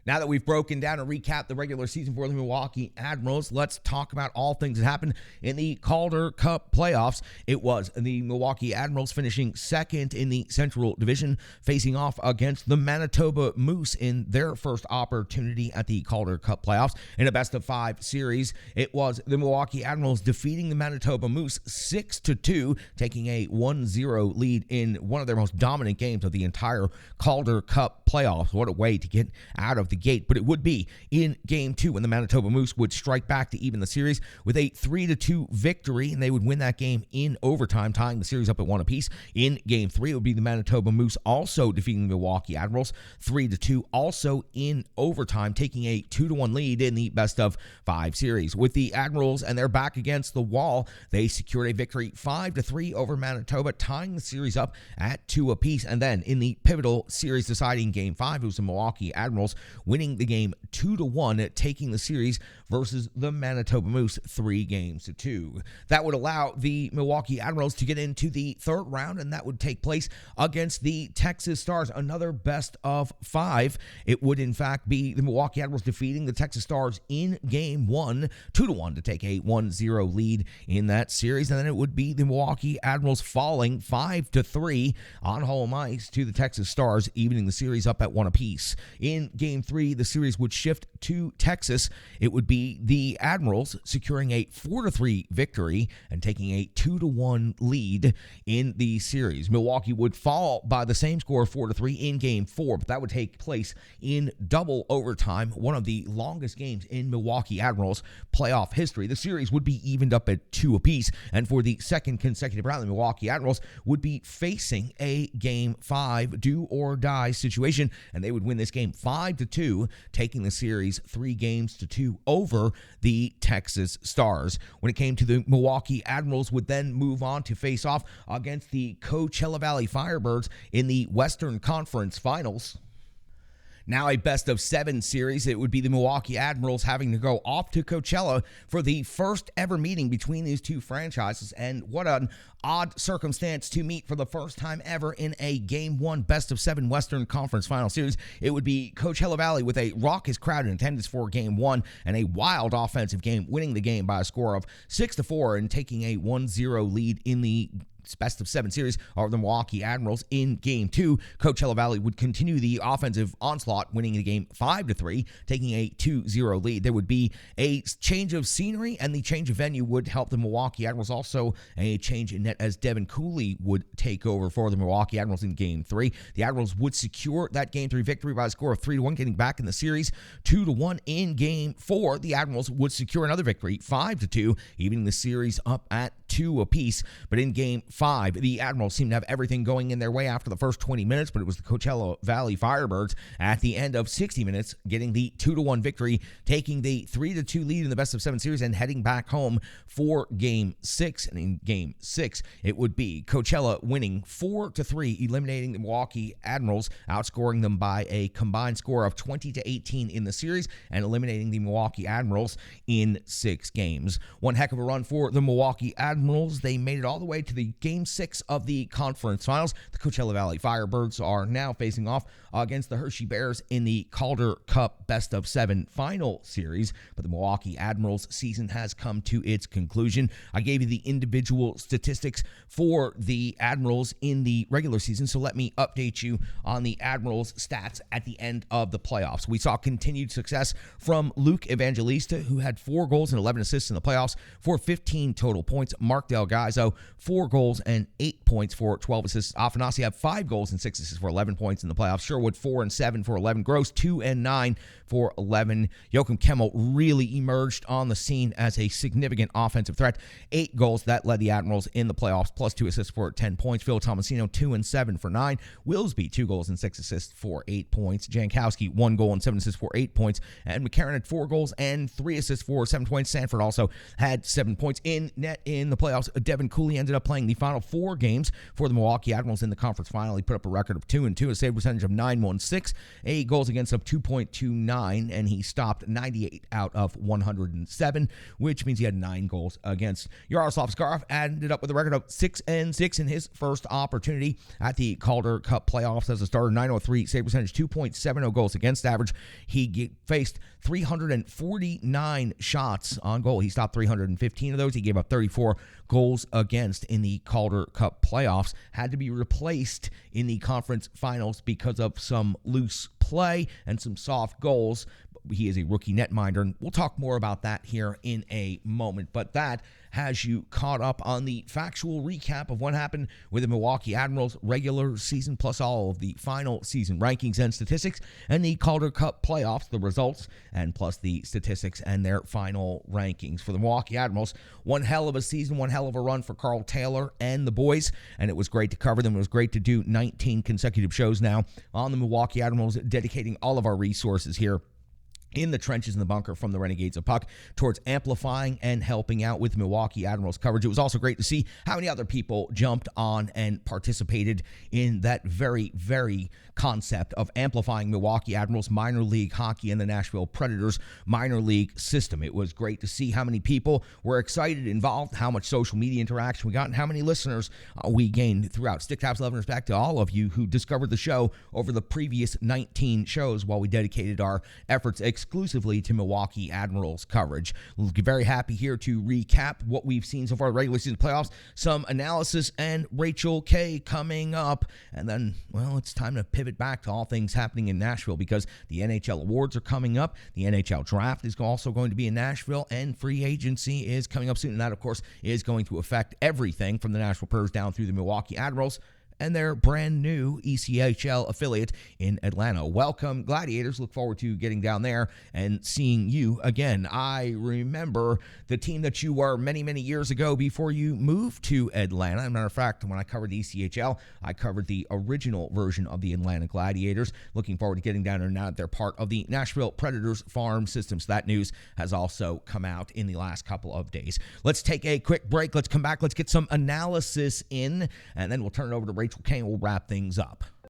Now that we've broken down and recapped the regular season for the Milwaukee Admirals, let's talk about all things that happened in the Calder Cup playoffs. It was the Milwaukee Admirals finishing second in the Central Division, facing off against the Manitoba Moose in their first opportunity at the Calder Cup playoffs. In a best-of-5 series, it was the Milwaukee Admirals defeating the Manitoba Moose 6-2, taking a 1-0 lead in one of their most dominant games of the entire Calder Cup playoffs. What a way to get out of the gate. But it would be in Game 2 when the Manitoba Moose would strike back to even the series with a 3-2 victory, and they would win that game in overtime, tying the series up at 1 apiece. In Game 3, it would be the Manitoba Moose also defeating the Milwaukee Admirals 3-2, also in overtime, taking a 2-1 lead in the best-of-5 series. With the Admirals and their back against the wall, they secured a victory 5-3 over Manitoba, tying the series up at 2 apiece. And then in the pivotal series deciding Game 5, it was the Milwaukee Admirals winning the game 2-1, taking the series versus the Manitoba Moose 3-2. That would allow the Milwaukee Admirals to get into the third round, and that would take place against the Texas Stars, another best-of-5. It would, in fact, be the Milwaukee Admirals defeating the Texas Stars in Game 1, 2-1 to take a 1-0 lead in that series. And then it would be the Milwaukee Admirals falling 5-3 on home ice to the Texas Stars, evening the series up at 1 apiece. In Game 3, the series would shift to Texas. It would be the Admirals securing a 4-3 victory and taking a 2-1 lead in the series. Milwaukee would fall by the same score of 4-3 in Game 4, but that would take place in double overtime, one of the longest games in Milwaukee Admirals playoff history. The series would be evened up at 2 apiece, and for the second consecutive round, the Milwaukee Admirals would be facing a Game 5 do-or-die situation, and they would win this game 5-2, taking the series 3-2 over the Texas Stars. When it came to the Milwaukee Admirals, would then move on to face off against the Coachella Valley Firebirds in the Western Conference Finals. Now a best-of-7 series, it would be the Milwaukee Admirals having to go off to Coachella for the first ever meeting between these two franchises, and what an odd circumstance to meet for the first time ever in a Game 1 best-of-7 Western Conference Final Series. It would be Coachella Valley with a raucous crowd in attendance for Game 1 and a wild offensive game, winning the game by a score of 6-4 and taking a 1-0 lead in the best-of-7 series of the Milwaukee Admirals. In Game 2, Coachella Valley would continue the offensive onslaught, winning the game 5-3, taking a 2-0 lead. There would be a change of scenery, and the change of venue would help the Milwaukee Admirals. Also, a change in net as Devin Cooley would take over for the Milwaukee Admirals in Game 3. The Admirals would secure that Game 3 victory by a score of 3-1, getting back in the series 2-1. In Game 4, the Admirals would secure another victory 5-2, evening the series up at 2 apiece. But in Game 5, the Admirals seemed to have everything going in their way after the first 20 minutes, but it was the Coachella Valley Firebirds at the end of 60 minutes getting the 2-1 victory, taking the 3-2 lead in the best-of-7 series and heading back home for Game 6. And in Game 6, it would be Coachella winning 4-3, eliminating the Milwaukee Admirals, outscoring them by a combined score of 20-18 in the series and eliminating the Milwaukee Admirals in 6 games. One heck of a run for the Milwaukee Admirals. They made it all the way to the Game 6 of the conference finals. The Coachella Valley Firebirds are now facing off against the Hershey Bears in the Calder Cup best-of-7 final series, but the Milwaukee Admirals season has come to its conclusion. I gave you the individual statistics for the Admirals in the regular season, so let me update you on the Admirals stats at the end of the playoffs. We saw continued success from Luke Evangelista, who had 4 goals and 11 assists in the playoffs for 15 total points. Mark Del Gaizo, 4 goals and 8 points for 12 assists. Afanasi had 5 goals and 6 assists for 11 points in the playoffs. Sherwood, 4 and 7 for 11. Gross, 2 and 9 for 11. Joachim Kemmel really emerged on the scene as a significant offensive threat. 8 goals that led the Admirals in the playoffs, plus 2 assists for 10 points. Phil Tomasino, 2 and 7 for 9. Willsby, 2 goals and 6 assists for 8 points. Jankowski, 1 goal and 7 assists for 8 points. And McCarron had 4 goals and 3 assists for 7 points. Sanford also had 7 points in net in the playoffs, Devin Cooley ended up playing the final 4 games for the Milwaukee Admirals in the conference final. He put up a record of 2-2, a save percentage of .916, a goals against of 2.29, and he stopped 98 out of 107, which means he had 9 goals against. Yaroslav Skarov ended up with a record of 6-6 in his first opportunity at the Calder Cup playoffs as a starter. .903 save percentage, 2.70 goals against average. He faced 349 shots on goal. He stopped 315 of those. He gave up 34 goals against in the Calder Cup playoffs. Had to be replaced in the conference finals because of some loose play and some soft goals. He is a rookie netminder, and we'll talk more about that here in a moment. But that has you caught up on the factual recap of what happened with the Milwaukee Admirals regular season, plus all of the final season rankings and statistics, and the Calder Cup playoffs, the results, and plus the statistics and their final rankings. For the Milwaukee Admirals, one hell of a season, one hell of a run for Carl Taylor and the boys, and it was great to cover them. It was great to do 19 consecutive shows now on the Milwaukee Admirals, dedicating all of our resources here in the trenches in the bunker from the Renegades of Puck towards amplifying and helping out with Milwaukee Admirals coverage. It was also great to see how many other people jumped on and participated in that very, very concept of amplifying Milwaukee Admirals minor league hockey and the Nashville Predators minor league system. It was great to see how many people were excited, involved, how much social media interaction we got, and how many listeners we gained throughout. Stick Taps 11 respect to all of you who discovered the show over the previous 19 shows while we dedicated our efforts exclusively to Milwaukee Admirals coverage. We'll be very happy here to recap what we've seen so far in the regular season playoffs, some analysis, and Rachel K coming up. And then, well, it's time to pivot back to all things happening in Nashville because the NHL awards are coming up. The NHL draft is also going to be in Nashville, and free agency is coming up soon. And that, of course, is going to affect everything from the Nashville Predators down through the Milwaukee Admirals and their brand new ECHL affiliate in Atlanta. Welcome, Gladiators. Look forward to getting down there and seeing you again. I remember the team that you were many, many years ago before you moved to Atlanta. As a matter of fact, when I covered the ECHL, I covered the original version of the Atlanta Gladiators. Looking forward to getting down there now that they're part of the Nashville Predators farm system. So that news has also come out in the last couple of days. Let's take a quick break. Let's come back. Let's get some analysis in, and then we'll turn it over to Rachel Kane. We'll wrap things up.